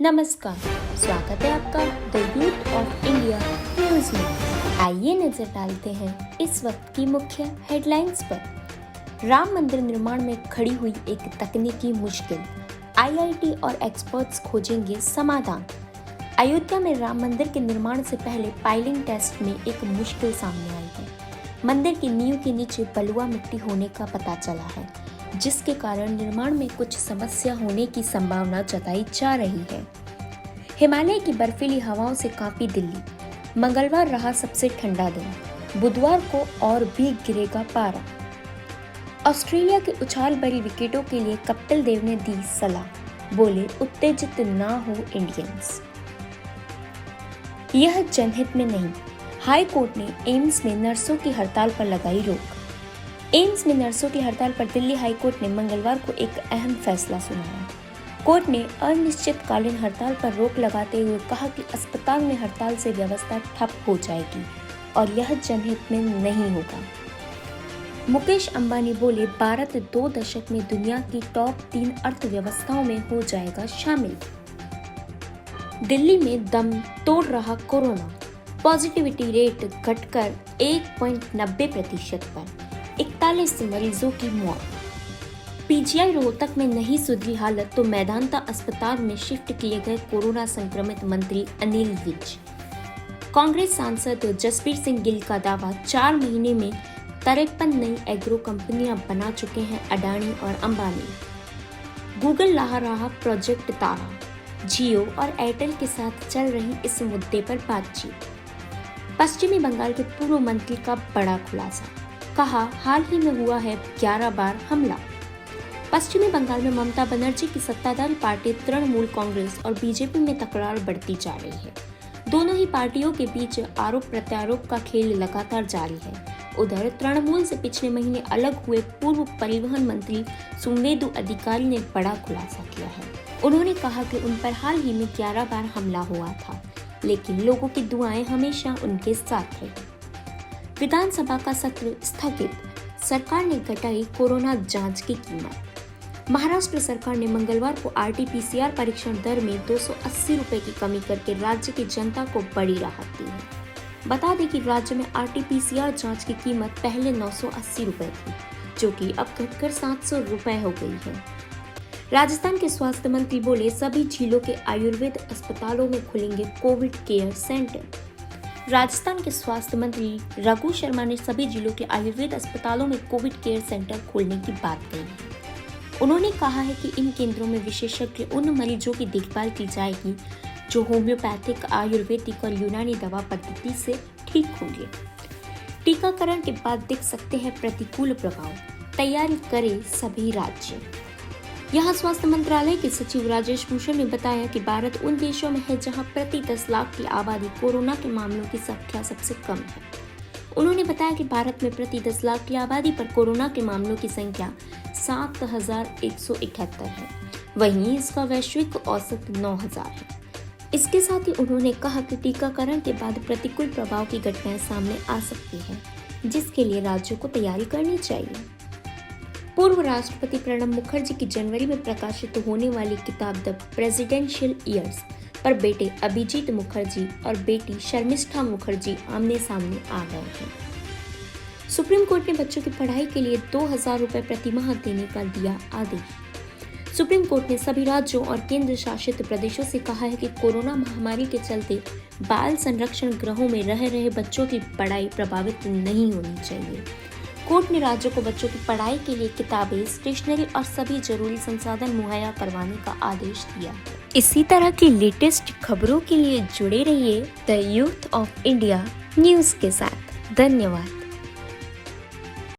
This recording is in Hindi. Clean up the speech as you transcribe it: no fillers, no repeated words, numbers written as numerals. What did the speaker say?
नमस्कार, स्वागत है आपका the youth of India news में। आइए नजर डालते हैं इस वक्त की मुख्य हेडलाइंस पर। राम मंदिर निर्माण में खड़ी हुई एक तकनीकी मुश्किल, आईआईटी और एक्सपर्ट्स खोजेंगे समाधान। अयोध्या में राम मंदिर के निर्माण से पहले पाइलिंग टेस्ट में एक मुश्किल सामने आई है। मंदिर की नींव के नीचे बलुआ मिट्टी होने का पता चला है, जिसके कारण निर्माण में कुछ समस्या होने की संभावना जताई जा रही है। हिमालय की बर्फीली हवाओं से कांपी दिल्ली, मंगलवार रहा सबसे ठंडा दिन, बुधवार को और भी गिरेगा पारा। ऑस्ट्रेलिया के उछाल भरी विकेटों के लिए कपिल देव ने दी सलाह, बोले उत्तेजित ना हो इंडियंस। यह जनहित में नहीं, हाई कोर्ट ने एम्स में नर्सों की हड़ताल पर लगाई रोक। एम्स में नर्सों की हड़ताल पर दिल्ली हाई कोर्ट ने मंगलवार को एक अहम फैसला सुनाया। कोर्ट ने अनिश्चितकालीन हड़ताल पर रोक लगाते हुए कहा कि अस्पताल में हड़ताल से व्यवस्था ठप हो जाएगी और यह जनहित में नहीं होगा। मुकेश अंबानी बोले, भारत 2 दशक में दुनिया की टॉप 3 अर्थव्यवस्थाओं में हो जाएगा शामिल। दिल्ली में दम तोड़ रहा कोरोना, पॉजिटिविटी रेट घटकर 1.90% पर, 41 मरीजों की मौत। पीजीआई रोहतक में नहीं सुधरी हालत तो मेदांता अस्पताल में शिफ्ट किए गए कोरोना संक्रमित मंत्री अनिल विज। कांग्रेस सांसद जसबीर सिंह गिल का दावा, 4 महीने में 53 नई एग्रो कंपनियां बना चुके हैं अडानी और अंबानी। गूगल ला रहा प्रोजेक्ट तारा, जियो और एयरटेल के साथ चल रही इस मुद्दे पर बातचीत। पश्चिमी बंगाल के पूर्व मंत्री का बड़ा खुलासा, कहा हाल ही में हुआ है 11 बार हमला। पश्चिमी बंगाल में ममता बनर्जी की सत्ताधारी पार्टी तृणमूल कांग्रेस और बीजेपी में तकरार बढ़ती जा रही है। दोनों ही पार्टियों के बीच आरोप प्रत्यारोप का खेल लगातार जारी है। उधर तृणमूल से पिछले महीने अलग हुए पूर्व परिवहन मंत्री सुवेंदु अधिकारी ने बड़ा खुलासा किया है। उन्होंने कहा कि उन पर हाल ही में 11 बार हमला हुआ था, लेकिन लोगों की दुआएं हमेशा उनके साथ रही। विधानसभा का सत्र स्थगित, सरकार ने घटाई कोरोना जांच की कीमत। महाराष्ट्र सरकार ने मंगलवार को आरटी-पीसीआर परीक्षण दर में 280 रुपए की कमी करके राज्य की जनता को बड़ी राहत दी है। बता दें कि राज्य में आरटी-पीसीआर जांच की कीमत पहले 980 रुपए थी, जो कि अब घटकर 700 रुपए हो गई है। राजस्थान के स्वास्थ्य मंत्री बोले, सभी जिलों के आयुर्वेद अस्पतालों में खुलेंगे कोविड केयर सेंटर। राजस्थान के स्वास्थ्य मंत्री रघु शर्मा ने सभी जिलों के आयुर्वेद अस्पतालों में कोविड केयर सेंटर खोलने की बात कही है। उन्होंने कहा है कि इन केंद्रों में विशेषज्ञ उन मरीजों की देखभाल की जाएगी जो होम्योपैथिक, आयुर्वेदिक और यूनानी दवा पद्धति से ठीक होंगे। टीकाकरण के बाद दिख सकते हैं प्रतिकूल प्रभाव, तैयारी करें सभी राज्य। यहाँ स्वास्थ्य मंत्रालय के सचिव राजेश भूषण ने बताया कि भारत उन देशों में है जहाँ प्रति 10 लाख की आबादी कोरोना के मामलों की संख्या सबसे कम है। उन्होंने बताया कि भारत में प्रति 10 लाख की आबादी पर कोरोना के मामलों की संख्या 7,178 है, वहीं इसका वैश्विक औसत 9,000 है। इसके साथ ही उन्होंने कहा कि टीकाकरण के बाद प्रतिकूल प्रभाव की घटनाएं सामने आ सकती हैं, जिसके लिए राज्यों को तैयारी करनी चाहिए। पूर्व राष्ट्रपति प्रणब मुखर्जी की जनवरी में प्रकाशित होने वाली किताब द प्रेसिडेंशियल ईयर्स पर बेटे अभिजीत मुखर्जी और बेटी शर्मिष्ठा मुखर्जी आमने सामने आ गए हैं। सुप्रीम कोर्ट ने बच्चों की पढ़ाई के लिए 2,000 रुपए प्रति माह देने का दिया आदेश। सुप्रीम कोर्ट ने सभी राज्यों और केंद्र शासित प्रदेशों से कहा है कि कोरोना महामारी के चलते बाल संरक्षण गृहों में रह रहे बच्चों की पढ़ाई प्रभावित नहीं होनी चाहिए। कोर्ट ने राज्यों को बच्चों की पढ़ाई के लिए किताबें, स्टेशनरी और सभी जरूरी संसाधन मुहैया करवाने का आदेश दिया है। इसी तरह की लेटेस्ट खबरों के लिए जुड़े रहिए the youth of India news के साथ। धन्यवाद।